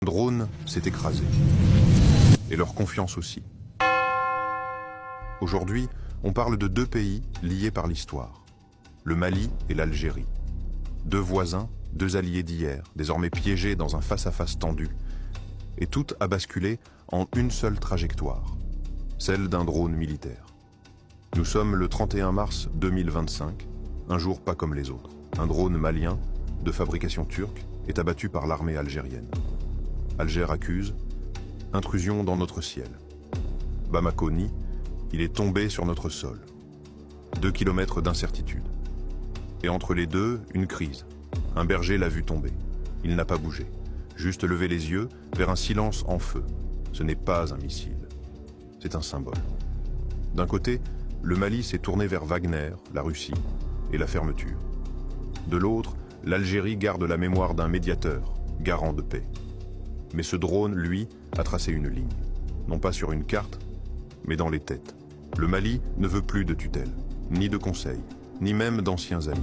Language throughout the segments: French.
Un drone s'est écrasé. Et leur confiance aussi. Aujourd'hui, on parle de deux pays liés par l'histoire. Le Mali et l'Algérie. Deux voisins, deux alliés d'hier, désormais piégés dans un face-à-face tendu. Et tout a basculé en une seule trajectoire, celle d'un drone militaire. Nous sommes le 31 mars 2025, un jour pas comme les autres. Un drone malien, de fabrication turque, est abattu par l'armée algérienne. Alger accuse intrusion dans notre ciel. Bamako nie, il est tombé sur notre sol. 2 kilomètres d'incertitude. Et entre les deux, une crise. Un berger l'a vu tomber. Il n'a pas bougé. Juste levé les yeux vers un silence en feu. Ce n'est pas un missile. C'est un symbole. D'un côté, le Mali s'est tourné vers Wagner, la Russie, et la fermeture. De l'autre, l'Algérie garde la mémoire d'un médiateur, garant de paix. Mais ce drone, lui, a tracé une ligne. Non pas sur une carte, mais dans les têtes. Le Mali ne veut plus de tutelle, ni de conseils, ni même d'anciens amis.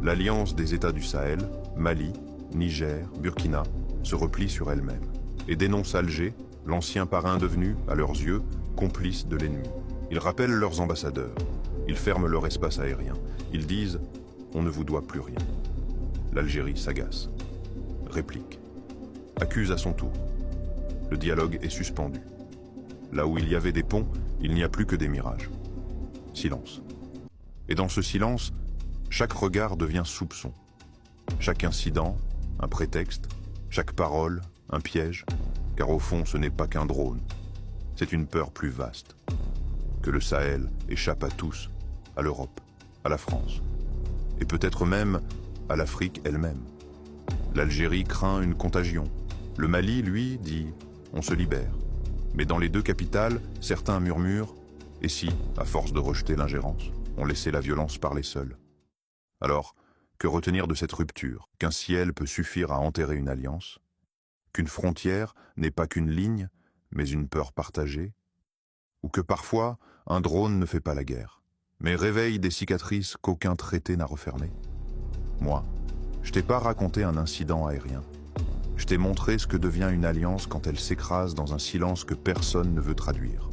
L'alliance des États du Sahel, Mali, Niger, Burkina, se replie sur elle-même et dénonce Alger, l'ancien parrain devenu, à leurs yeux, complice de l'ennemi. Ils rappellent leurs ambassadeurs, ils ferment leur espace aérien, ils disent « on ne vous doit plus rien ». L'Algérie s'agace, réplique, accuse à son tour. Le dialogue est suspendu. Là où il y avait des ponts, il n'y a plus que des mirages. Silence. Et dans ce silence, chaque regard devient soupçon. Chaque incident, un prétexte, chaque parole, un piège, car au fond ce n'est pas qu'un drone. C'est une peur plus vaste. Que le Sahel échappe à tous, à l'Europe, à la France, et peut-être même à l'Afrique elle-même. L'Algérie craint une contagion. Le Mali, lui, dit « on se libère ». Mais dans les deux capitales, certains murmurent « et si, à force de rejeter l'ingérence, on laissait la violence parler seule ?» Alors, que retenir de cette rupture? Qu'un ciel peut suffire à enterrer une alliance? Qu'une frontière n'est pas qu'une ligne, mais une peur partagée? Ou que parfois, un drone ne fait pas la guerre, mais réveille des cicatrices qu'aucun traité n'a refermées? Moi, je t'ai pas raconté un incident aérien. Je t'ai montré ce que devient une alliance quand elle s'écrase dans un silence que personne ne veut traduire.